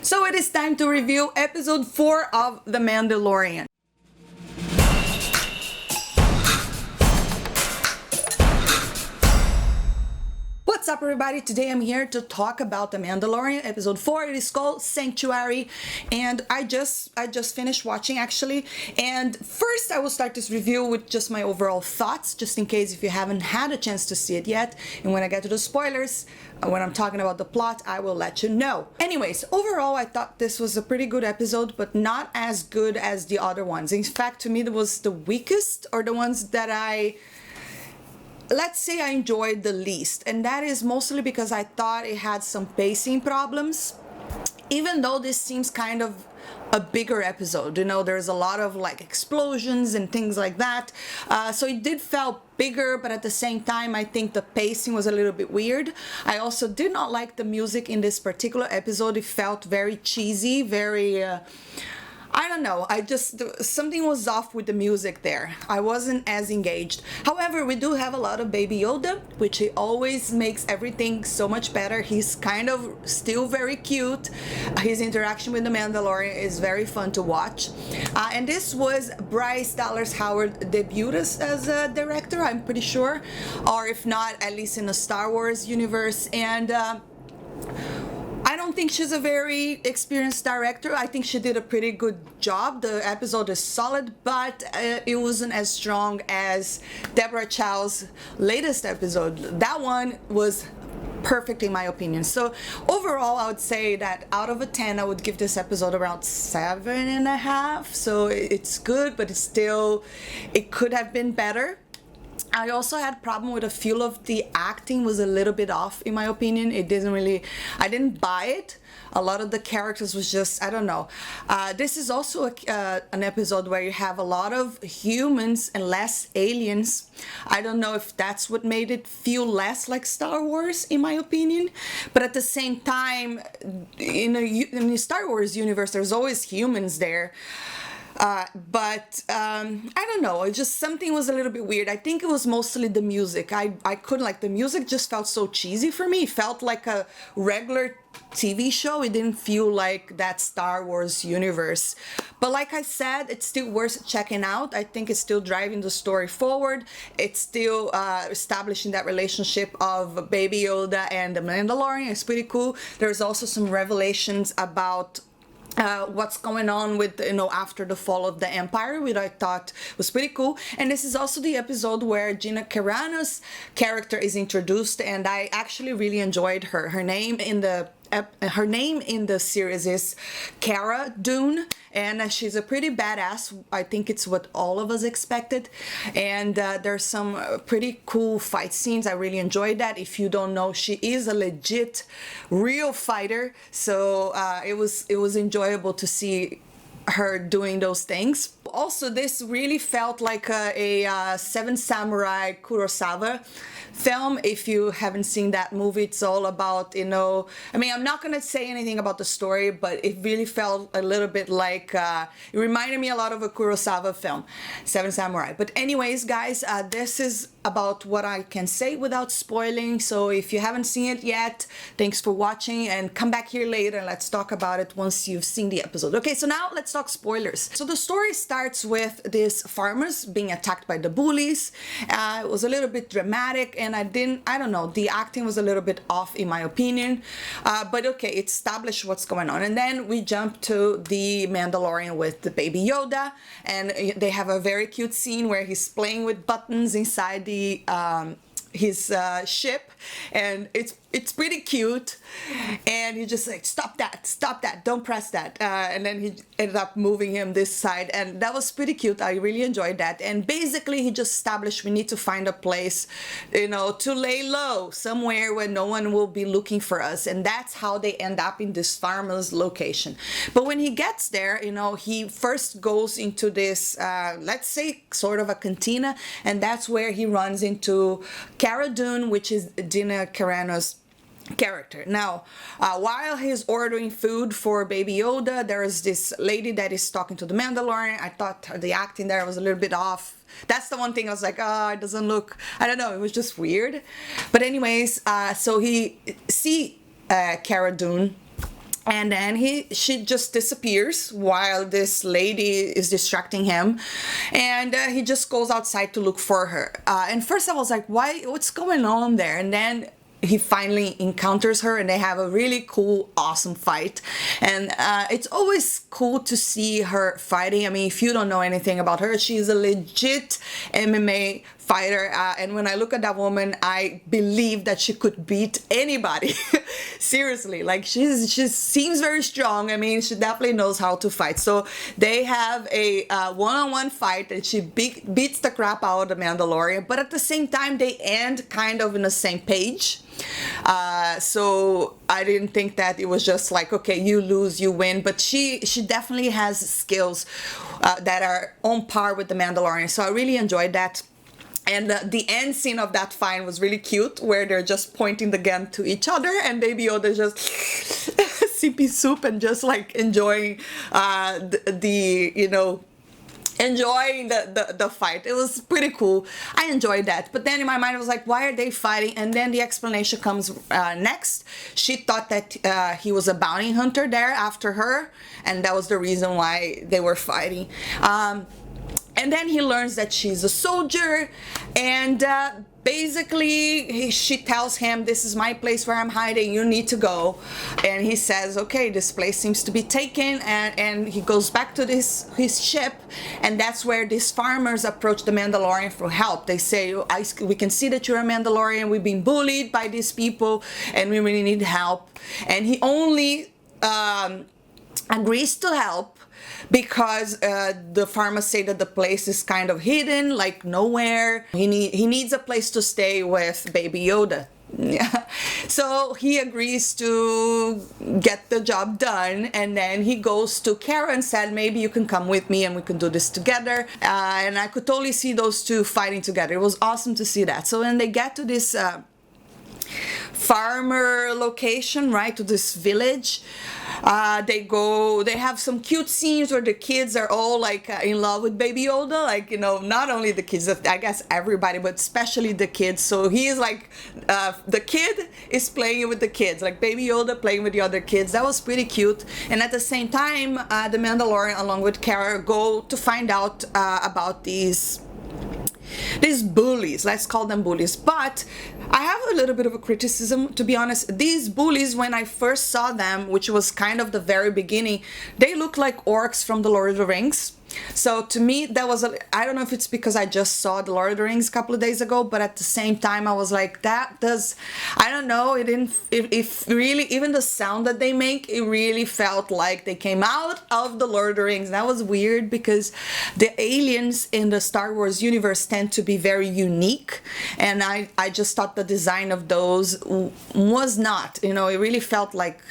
So it is time to review episode 4 of The Mandalorian. What's up, everybody? Today I'm here to talk about The Mandalorian episode 4. It is called Sanctuary, and I just finished watching, actually. And first I will start this review with just my overall thoughts, just in case if you haven't had a chance to see it yet. And when I get to the spoilers, when I'm talking about the plot, I will let you know. Anyways, overall I thought this was a pretty good episode, but not as good as the other ones. In fact, to me it was the weakest, or the ones that let's say I enjoyed the least, and that is mostly because I thought it had some pacing problems. Even though this seems kind of a bigger episode, you know, there's a lot of like explosions and things like that, so it did feel bigger, but at the same time I think the pacing was a little bit weird. I also did not like the music in this particular episode. It felt very cheesy, very I don't know, something was off with the music there. I wasn't as engaged. However, we do have a lot of Baby Yoda, which he always makes everything so much better. He's kind of still very cute. His interaction with the Mandalorian is very fun to watch. And this was Bryce Dallas Howard debut as a director, I'm pretty sure. Or if not, at least in the Star Wars universe. And I don't think she's a very experienced director. I think she did a pretty good job. The episode is solid, but it wasn't as strong as Deborah Chow's latest episode. That one was perfect in my opinion. So overall, I would say that out of a 10, I would give this episode around 7.5. So it's good, but it could have been better. I also had problem with a few of the acting was a little bit off in my opinion. I didn't buy it. A lot of the characters was just, I don't know. This is also an episode where you have a lot of humans and less aliens. I don't know if that's what made it feel less like Star Wars in my opinion. But at the same time, in the Star Wars universe, there's always humans there. But I don't know, it just something was a little bit weird. I think it was mostly the music. I couldn't like the music, just felt so cheesy for me. It felt like a regular TV show. It didn't feel like that Star Wars universe. But like I said, it's still worth checking out. I think it's still driving the story forward. It's still establishing that relationship of Baby Yoda and the Mandalorian. It's pretty cool. There's also some revelations about what's going on with, after the fall of the Empire, which I thought was pretty cool. And this is also the episode where Gina Carano's character is introduced, and I actually really enjoyed her. Her name in the series is Cara Dune, and she's a pretty badass. I think it's what all of us expected. And there's some pretty cool fight scenes. I really enjoyed that. If you don't know, she is a legit real fighter, so it was enjoyable to see her doing those things. Also, this really felt like a Seven Samurai Kurosawa film. If you haven't seen that movie, it's all about, I mean, I'm not gonna say anything about the story, but it really felt a little bit like, it reminded me a lot of a Kurosawa film, Seven Samurai. But anyways, guys, this is about what I can say without spoiling. So if you haven't seen it yet, thanks for watching, and come back here later and let's talk about it once you've seen the episode. Okay, so now let's talk spoilers. So the story starts with these farmers being attacked by the bullies. It was a little bit dramatic, and I don't know, the acting was a little bit off in my opinion, but okay, it established what's going on. And then we jump to the Mandalorian with the Baby Yoda, and they have a very cute scene where he's playing with buttons inside his ship, and it's pretty cute, and he just like, stop that, don't press that, and then he ended up moving him this side, and that was pretty cute. I really enjoyed that. And basically he just established we need to find a place, to lay low somewhere where no one will be looking for us, and that's how they end up in this farmer's location. But when he gets there, he first goes into this let's say sort of a cantina, and that's where he runs into Cara Dune, which is Gina Carano's character. Now, while he's ordering food for Baby Yoda, there is this lady that is talking to the Mandalorian. I thought the acting there was a little bit off. That's the one thing I was like, oh, it doesn't look, I don't know, it was just weird. But anyways, so he see Cara Dune, And then she just disappears while this lady is distracting him, and he just goes outside to look for her. And first I was like, why, what's going on there? And then he finally encounters her, and they have a really cool, awesome fight. And it's always cool to see her fighting. I mean, if you don't know anything about her, she's a legit MMA fighter, and when I look at that woman, I believe that she could beat anybody. Seriously, like she seems very strong. I mean, she definitely knows how to fight. So they have a one-on-one fight, and she beats the crap out of the Mandalorian, but at the same time they end kind of in the same page. So I didn't think that it was just like, okay, you lose, you win, but she definitely has skills that are on par with the Mandalorian. So I really enjoyed that. And the end scene of that fight was really cute, where they're just pointing the gun to each other, and Baby Yoda just sippy soup and just like enjoying enjoying the fight. It was pretty cool. I enjoyed that. But then in my mind I was like, why are they fighting? And then the explanation comes next. She thought that he was a bounty hunter there after her, and that was the reason why they were fighting. And then he learns that she's a soldier, and basically she tells him, this is my place where I'm hiding, you need to go. And he says, okay, this place seems to be taken, and he goes back to his ship, and that's where these farmers approach the Mandalorian for help. They say, we can see that you're a Mandalorian, we've been bullied by these people, and we really need help. And he only agrees to help because the farmers say that the place is kind of hidden, like nowhere. He needs a place to stay with Baby Yoda. Yeah. So he agrees to get the job done, and then he goes to Cara and said, maybe you can come with me and we can do this together. And I could totally see those two fighting together. It was awesome to see that. So when they get to this farmer location, right, to this village, they have some cute scenes where the kids are all like in love with Baby Yoda, like, you know, not only the kids, I guess everybody, but especially the kids. So he is like, the kid is playing with the kids, like Baby Yoda playing with the other kids. That was pretty cute. And at the same time, the Mandalorian along with Cara go to find out about these bullies, let's call them bullies. But I have a little bit of a criticism, to be honest. These bullies, when I first saw them, which was kind of the very beginning, they look like orcs from the Lord of the Rings. So to me, that was I don't know if it's because I just saw the Lord of the Rings a couple of days ago, but at the same time I was like, I don't know, it really, even the sound that they make, it really felt like they came out of the Lord of the Rings. That was weird, because the aliens in the Star Wars universe tend to be very unique, and I just thought the design of those was not, you know, it really felt like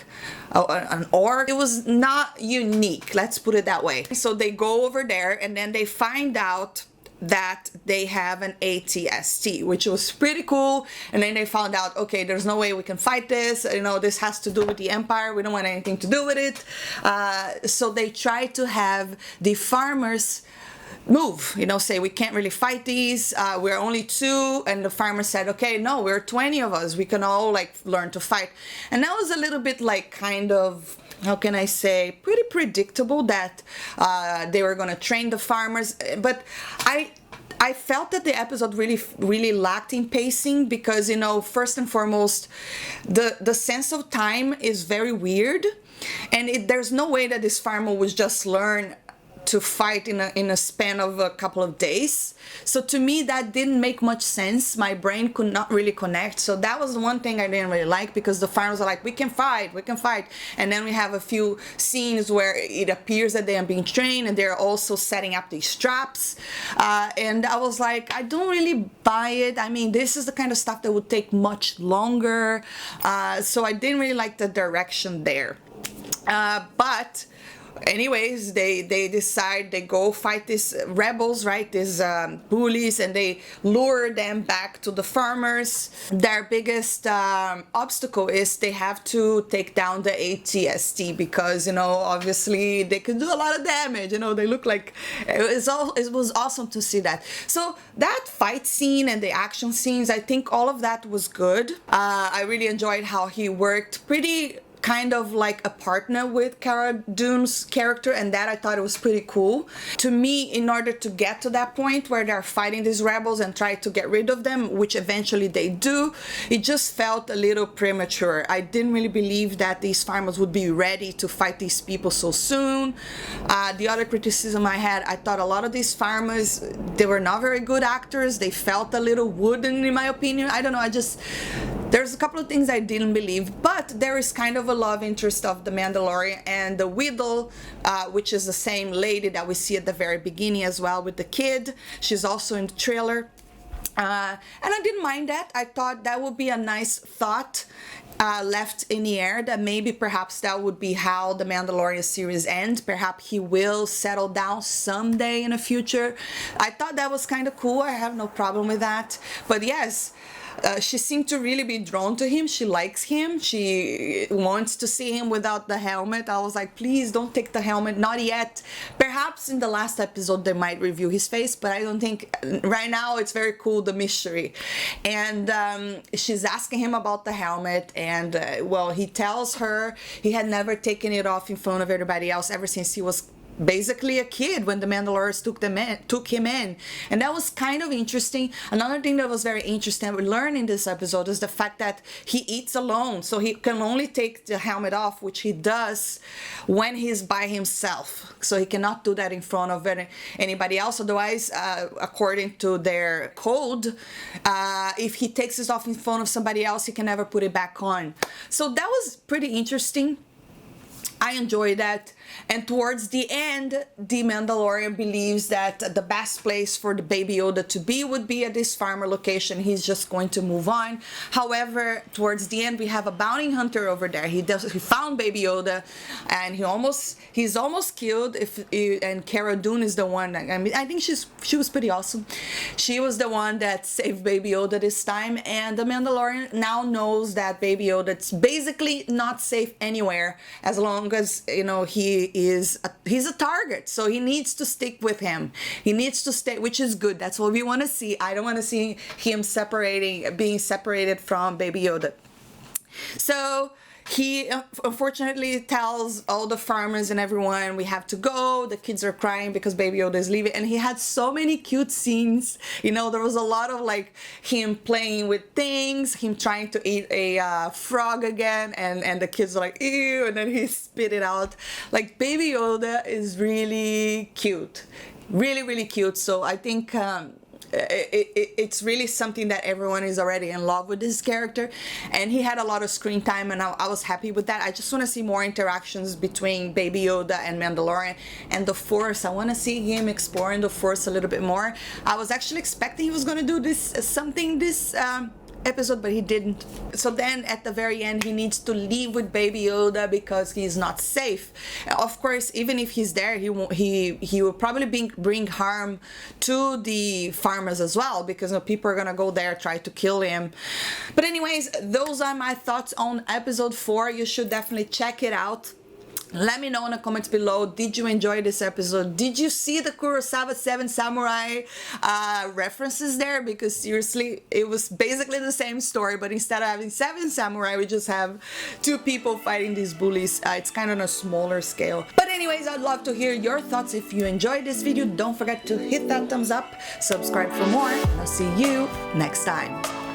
an orc. It was not unique, let's put it that way. So they go over there, and then they find out that they have an ATST, which was pretty cool. And then they found out, okay, there's no way we can fight this, you know, this has to do with the Empire, we don't want anything to do with it. So they try to have the farmers move, you know, say we can't really fight these, we're only 2, and the farmer said, okay, no, we're 20 of us, we can all like learn to fight. And that was a little bit like kind of, how can I say, pretty predictable that they were gonna train the farmers. But I felt that the episode really lacked in pacing, because, you know, first and foremost, the sense of time is very weird, and there's no way that this farmer would just learn to fight in a span of a couple of days. So to me, that didn't make much sense. My brain could not really connect. So that was the one thing I didn't really like, because the farmers are like, we can fight. And then we have a few scenes where it appears that they are being trained, and they're also setting up these traps. And I was like, I don't really buy it. I mean, this is the kind of stuff that would take much longer. So I didn't really like the direction there. But anyways, they decide, they go fight these rebels, right, these bullies, and they lure them back to the farmers. Their biggest obstacle is they have to take down the ATST, because, you know, obviously they can do a lot of damage, you know, they look like, it was awesome to see that. So that fight scene and the action scenes, I think all of that was good. I really enjoyed how he worked pretty kind of like a partner with Cara Dune's character, and that I thought it was pretty cool. To me, in order to get to that point where they're fighting these rebels and try to get rid of them, which eventually they do, it just felt a little premature. I didn't really believe that these farmers would be ready to fight these people so soon. The other criticism I had, I thought a lot of these farmers, they were not very good actors. They felt a little wooden, in my opinion. I don't know, there's a couple of things I didn't believe, but there is kind of a love interest of the Mandalorian and the widow, which is the same lady that we see at the very beginning as well with the kid. She's also in the trailer. And I didn't mind that. I thought that would be a nice thought left in the air, that maybe perhaps that would be how the Mandalorian series ends. Perhaps he will settle down someday in the future. I thought that was kind of cool. I have no problem with that. But yes, she seemed to really be drawn to him. She likes him. She wants to see him without the helmet. I was like, please don't take the helmet, not yet. Perhaps in the last episode they might reveal his face, but I don't think right now. It's very cool, the mystery. And she's asking him about the helmet, and well, he tells her he had never taken it off in front of everybody else ever since he was basically a kid when the Mandalorians took him in, and that was kind of interesting. Another thing that was very interesting we learned in this episode is the fact that he eats alone, so he can only take the helmet off, which he does when he's by himself. So he cannot do that in front of anybody else. Otherwise, according to their code, if he takes it off in front of somebody else, he can never put it back on. So that was pretty interesting. I enjoyed that. And towards the end, the Mandalorian believes that the best place for the Baby Yoda to be would be at this farmer location. He's just going to move on. However, towards the end, we have a bounty hunter over there. He found Baby Yoda, and he's almost killed. And Cara Dune is the one. I mean, I think she was pretty awesome. She was the one that saved Baby Yoda this time, and the Mandalorian now knows that Baby Yoda is basically not safe anywhere as long as, you know, he's a target, so he needs to stick with him. He needs to stay, which is good. That's what we want to see. I don't want to see him being separated from Baby Yoda. So he unfortunately tells all the farmers and everyone, we have to go. The kids are crying because Baby Yoda is leaving, and he had so many cute scenes. You know, there was a lot of like him playing with things, him trying to eat a frog again, and the kids are like, ew, and then he spit it out. Like, Baby Yoda is really cute, really, really cute. So I think it's really something that everyone is already in love with this character, and he had a lot of screen time, and I was happy with that. I just want to see more interactions between Baby Yoda and Mandalorian and the Force. I want to see him exploring the Force a little bit more. I was actually expecting he was going to do this episode, but he didn't. So then at the very end, he needs to leave with Baby Yoda because he's not safe. Of course, even if he's there, he will probably bring harm to the farmers as well, because, you know, people are gonna go there, try to kill him. But anyways, those are my thoughts on episode 4. You should definitely check it out. Let me know in the comments below, did you enjoy this episode? Did you see the Kurosawa 7 Samurai references there? Because seriously, it was basically the same story, but instead of having 7 samurai, we just have 2 people fighting these bullies. It's kind of on a smaller scale. But anyways, I'd love to hear your thoughts. If you enjoyed this video, don't forget to hit that thumbs up, subscribe for more, and I'll see you next time.